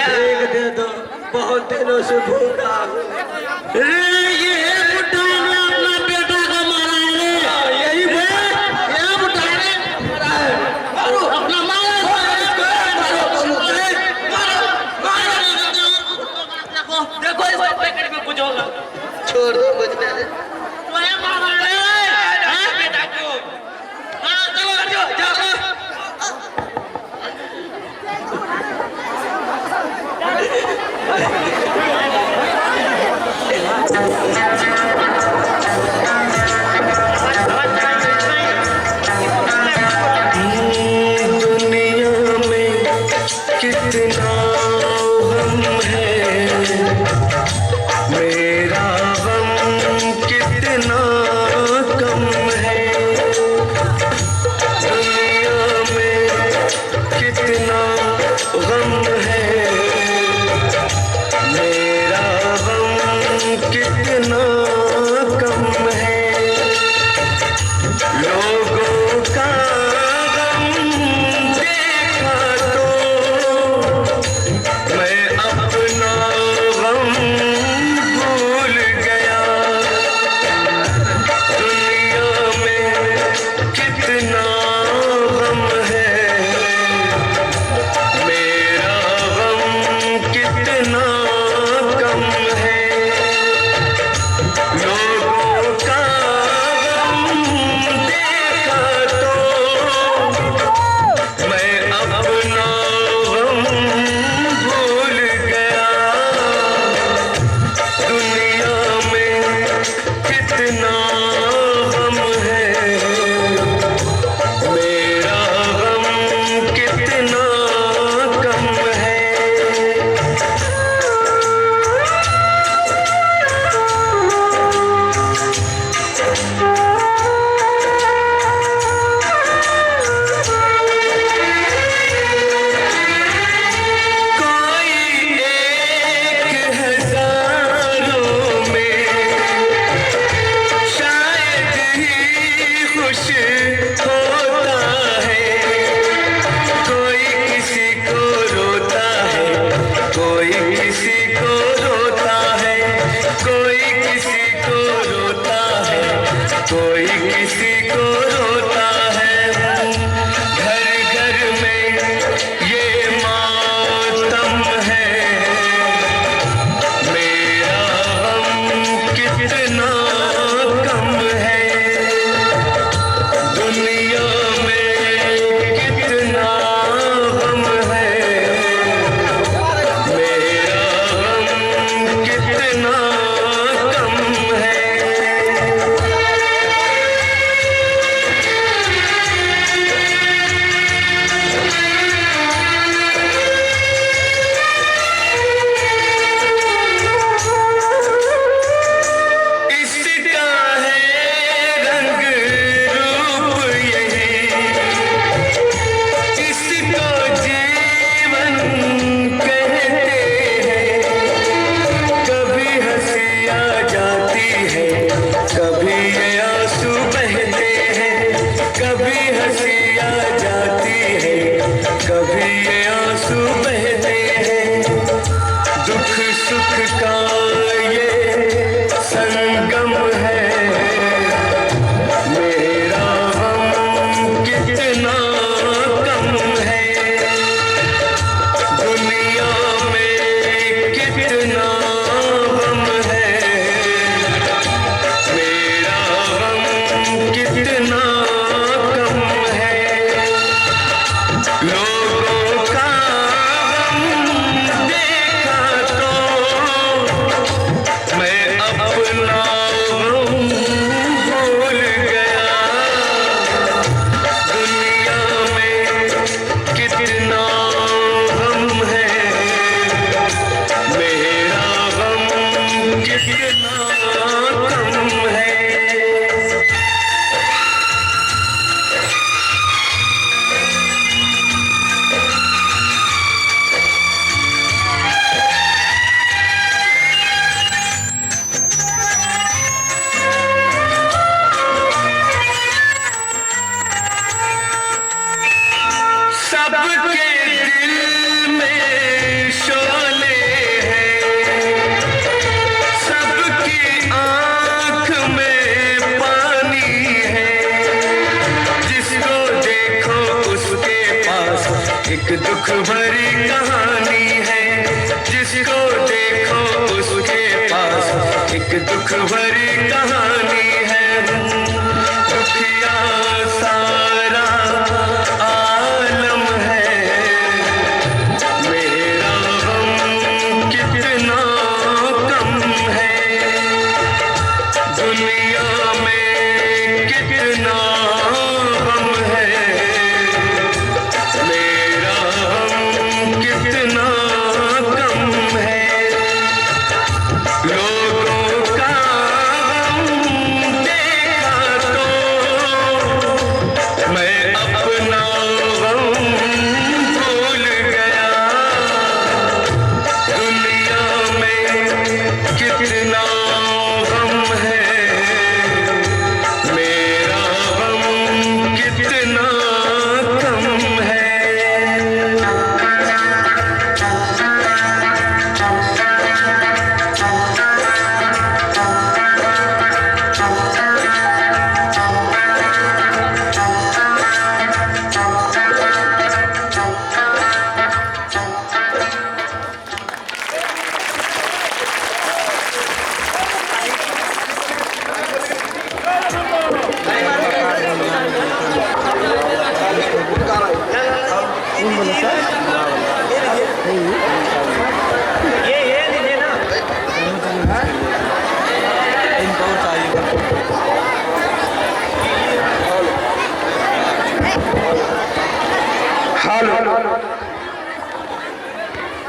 एक दे दो, बहुत दिनों से भूखा हूँ। ये बुड्ढा ने अपना बेटा को मारा है रे। यही ये बुड्ढा ने मारा है। मारो अपना मारो देखो इस पैकेट में कुछ होगा। छोड़ दो मुझे। तो ये मारा है बेटा को। हाँ चलो जाओ। दुनिया में कितना गम है, मेरा गम कितना कम है। दुनिया में कितना गम है, मेरा गम कितना कम है। लोगों का गम देखा तो मैं अपना गम भूल गया। दुनिया में कितना गम है, मेरा गम कितना कम है। लोगों का गम देखा तो मैं अपना गम भूल गया। दुनिया में कितना गम है, मेरा गम कितना कम है। कोई एक हजारों में शायद ही खुश होता है। कोई किसी को रोता है, कोई किसी को रोता है, कोई किसी को रोता है, कोई किसी को रोता है। घर घर में ये मातम है, मेरा गम कितना कम है। दुनिया में कितना गम है, मेरा गम कितना कम है। इसका है रंग रूप यही, इसको जीवन कहते हैं। कभी हंसी आ जाती है, कभी ये आंसू बहते हैं। कभी हंसी आ जाती है, कभी ये आंसू बहते हैं। दुख सुख का ये संगम है, मेरा गम कितना कम है। दुनिया में कितना गम है, मेरा गम कितना कम है। लोगों का गम देखा तो मैं अपना गम भूल गया। दुनिया में कितना गम है, मेरा गम कितना कम है। सबके दिल में शोर दुख भरी कहानी है, जिसको देखो उसके पास एक दुख भरी कहानी है। दुखिया सारा आलम है, मेरा गम कितना कम है। दुनिया में कितना गम है, मेरा गम कितना कम है। लोगों का गम देखा तो मैं अपना गम भूल गया। दुनिया में कितना गम है, मेरा गम कितना कम है।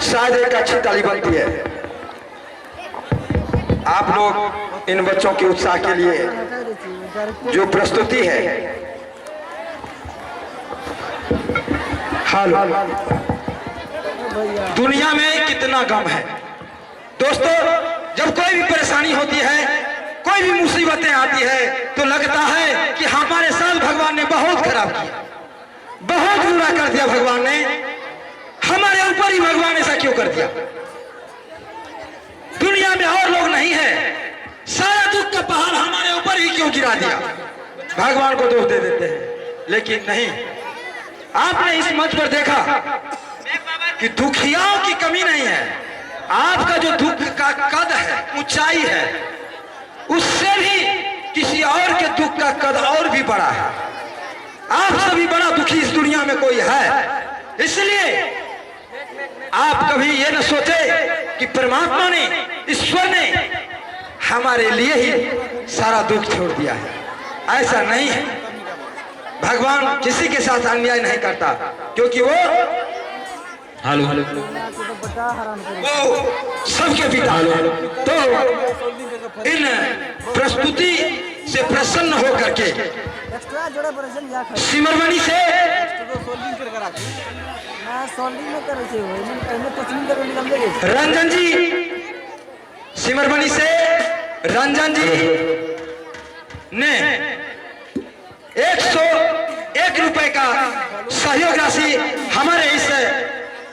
शायद एक अच्छी ताली बनती है। आप लोग इन बच्चों के उत्साह के लिए जो प्रस्तुति है, हाल दुनिया में कितना गम है। दोस्तों, जब कोई भी परेशानी होती है, कोई भी मुसीबतें आती है, तो लगता है कि हमारे साथ भगवान ने बहुत खराब किया, बहुत बुरा कर दिया। भगवान ने हमारे ऊपर ही भगवान ऐसा क्यों कर दिया? दुनिया में और लोग नहीं है, सारा दुख का पहाड़ हमारे ऊपर ही क्यों गिरा दिया? भगवान को दोष दे देते हैं। लेकिन नहीं, आपने इस मंच पर देखा कि दुखियाओं की कमी नहीं है। आपका जो दुख का कद है, ऊंचाई है, उससे भी किसी और के दुख का कद और भी बड़ा है। आप सभी बड़ा दुखी इस दुनिया में कोई है। इसलिए आप कभी ये न सोचे कि परमात्मा ने, ईश्वर ने हमारे लिए ही सारा दुख छोड़ दिया है। ऐसा नहीं है। भगवान किसी के साथ अन्याय नहीं करता, क्योंकि वो सबके पिता। तो इन प्रस्तुति से प्रसन्न होकर के सिमरमणि से रंजन जी, सिमरमणि से रंजन जी ने 101 रुपए का सहयोग राशि हमारे इस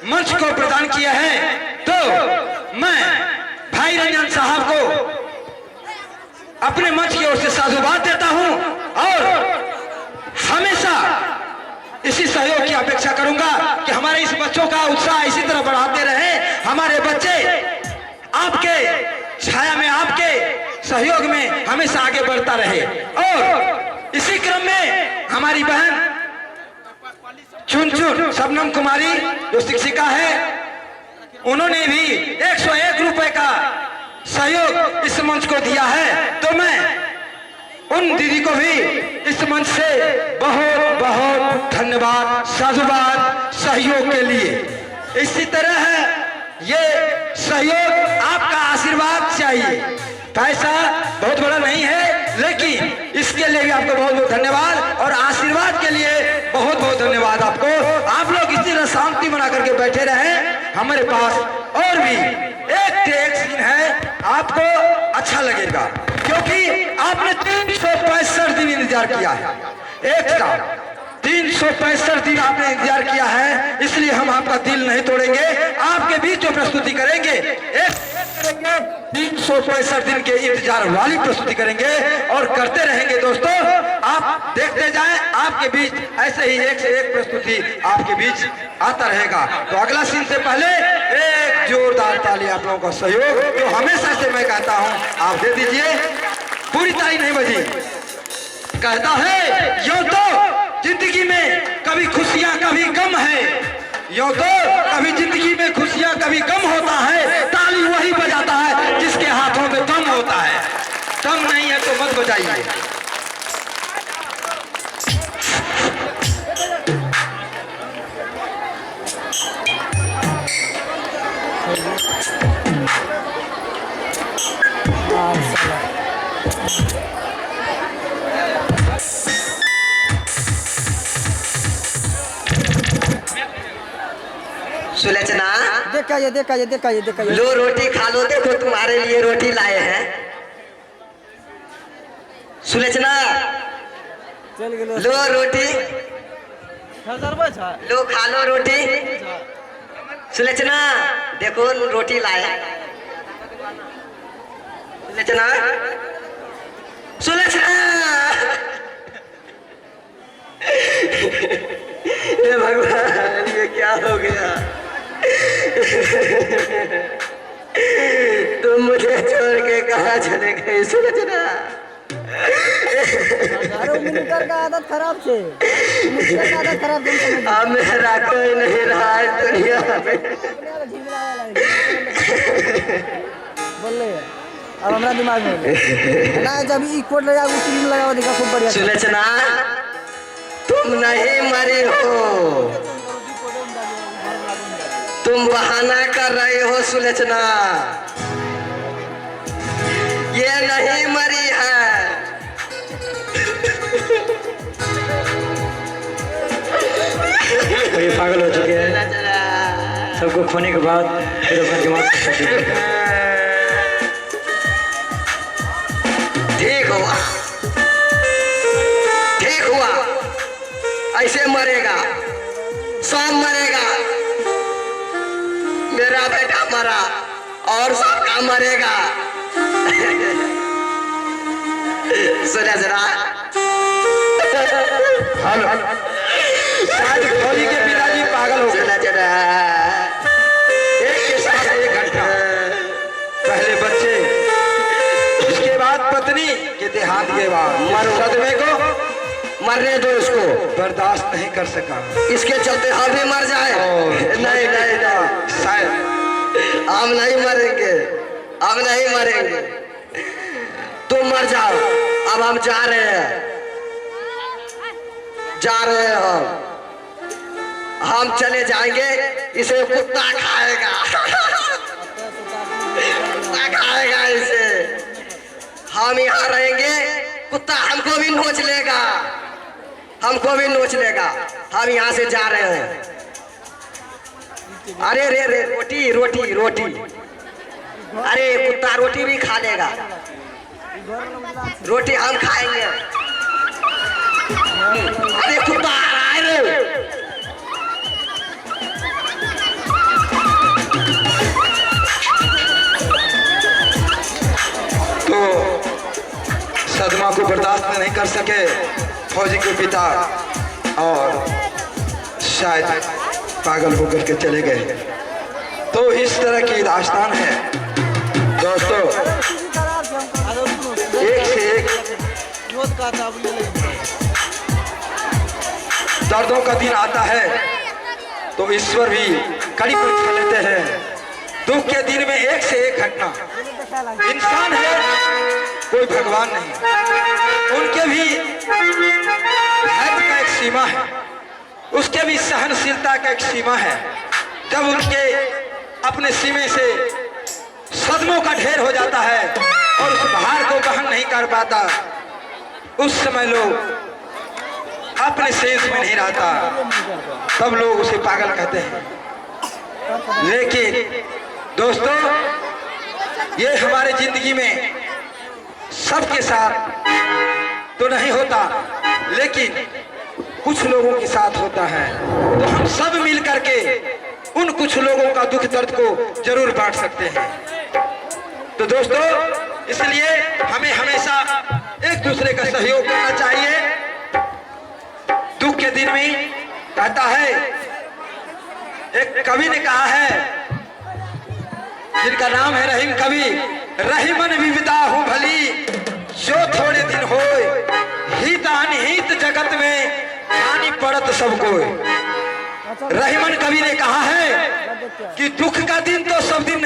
मंच को प्रदान किया है। तो मैं भाई रंजन साहब को अपने मंच की ओर से साधुवाद देता हूं और हमेशा इसी सहयोग की अपेक्षा करूंगा कि हमारे इस बच्चों का उत्साह इसी तरह बढ़ाते रहे। हमारे बच्चे आपके छाया में, आपके सहयोग में हमेशा आगे बढ़ता रहे। और इसी क्रम में हमारी बहन चुन शबनम कुमारी जो शिक्षिका है, उन्होंने भी 101 रुपए का सहयोग इस मंच को दिया है। तो मैं उन दीदी को भी इस मंच से बहुत बहुत धन्यवाद, साधुवाद सहयोग के लिए। इसी तरह ये सहयोग आपका आशीर्वाद चाहिए। पैसा बहुत बड़ा नहीं है, लेकिन इसके लिए भी आपको बहुत बहुत धन्यवाद और आशीर्वाद के लिए बहुत बहुत धन्यवाद आपको। आप लोग इसी तरह शांति बना करके बैठे रहे। हमारे पास और भी एक सीन है, आपको अच्छा लगेगा, क्योंकि आपने 365 दिन इंतजार किया है। एक साल 365 दिन आपने इंतजार किया है, इसलिए हम आपका दिल नहीं तोड़ेंगे। आपके बीच जो प्रस्तुति करेंगे, एक 365 दिन के इंतजार वाली प्रस्तुति करेंगे और करते रहेंगे दोस्तों। आप देखते जाएं, आपके बीच ऐसे ही एक से एक प्रस्तुति आपके बीच आता रहेगा। तो अगला सीन से पहले एक जोरदार ताली आप लोगों का सहयोग तो हमेशा से मैं कहता हूं आप दे दीजिए। पूरी ताली नहीं बजी। कहता है यूं तो जिंदगी में कभी खुशियां कभी गम है, यूं तो कभी जिंदगी में खुशियां कभी गम होता है। ताली वही बजाता है जिसके हाथों में दम होता है। दम नहीं है तो मत बजाइए। सुलोचना, देखा ये लो रोटी खा लो, देखो तुम्हारे लिए रोटी लाए हैं। सुलोचना, चल गेलो लो रोटी, हजार लो खा लो रोटी। सुलोचना देखो रोटी लाए। सुलोचना, सुलोचना, हे भगवान ये क्या हो गया। तुम मुझे छोड़ के कहाँ चले गए सुलोचना। मिलकर का आदत खराब छे, मिलकर का आदत खराब तुम अब मेरा कोई नहीं रहा है दुनिया में। बोल ले अब हमरा दिमाग में ना जब ई कोड लगा वो क्रीम लगाओ देखा खूब बढ़िया। सुलोचना तुम नहीं मरी हो, तुम बहाना कर रहे हो सुलोचना। ये नहीं मरी है। ये पागल हो चुके हैं। सबको खोने के बाद फिर अपना दिमाग ठीक हुआ, ठीक हुआ। ऐसे मरेगा, सब मरेगा। मेरा बेटा मरा और सबका मरेगा। सुना जरा, शायद होली के पिताजी पागल हो गए। सुना जरा। एक के साथ एक घंटा पहले बच्चे, उसके बाद पत्नी के देहांत के बाद सदमे को मरने दो इसको, बर्दाश्त नहीं कर सका। इसके चलते हम भी मर जाए। नहीं नहीं नहीं, शायद हम नहीं मरेंगे, हम नहीं मरेंगे। तुम मर जाओ। अब हम जा रहे हैं, जा रहे हैं हम चले जाएंगे। इसे कुत्ता खाएगा, कुत्ता खाएगा इसे। हम यहाँ रहेंगे, कुत्ता हमको भी नोच लेगा, हमको भी नोच लेगा। हम यहाँ से जा रहे हैं। अरे रे रे रोटी रोटी रोटी, अरे कुत्ता रोटी भी खा लेगा। रोटी हम खाएंगे। अरे कुत्ता आ रहा है रे। तो सदमा को बर्दाश्त नहीं कर सके फौजी के पिता और शायद पागल होकर के चले गए। तो इस तरह की दास्तान है दोस्तों। एक से एक दर्दों का दिन आता है तो ईश्वर भी कड़ी परीक्षा लेते हैं। दुख के दिन में एक से एक घटना। इंसान है, कोई भगवान नहीं। उनके भी धैर्य का एक सीमा है, उसके भी सहनशीलता का एक सीमा है। जब उनके अपने सीमे से सदमों का ढेर हो जाता है और उस भार को वहन नहीं कर पाता, उस समय लोग अपने शेष में नहीं रहता, तब लोग उसे पागल कहते हैं। लेकिन दोस्तों ये हमारे जिंदगी में सबके साथ तो नहीं होता, लेकिन कुछ लोगों के साथ होता है। तो हम सब मिल करके उन कुछ लोगों का दुख दर्द को जरूर बांट सकते हैं। तो दोस्तों इसलिए हमें हमेशा एक दूसरे का सहयोग करना चाहिए। दुख के दिन में कहता है, एक कवि ने कहा है जिनका नाम है रहीम कवि, रहीमन विविधा हूँ भली जो थोड़े दिन होए, हित अनहित जगत में हानि पड़त सबको। रहीमन कवि ने कहा है कि दुख का दिन तो सब दिन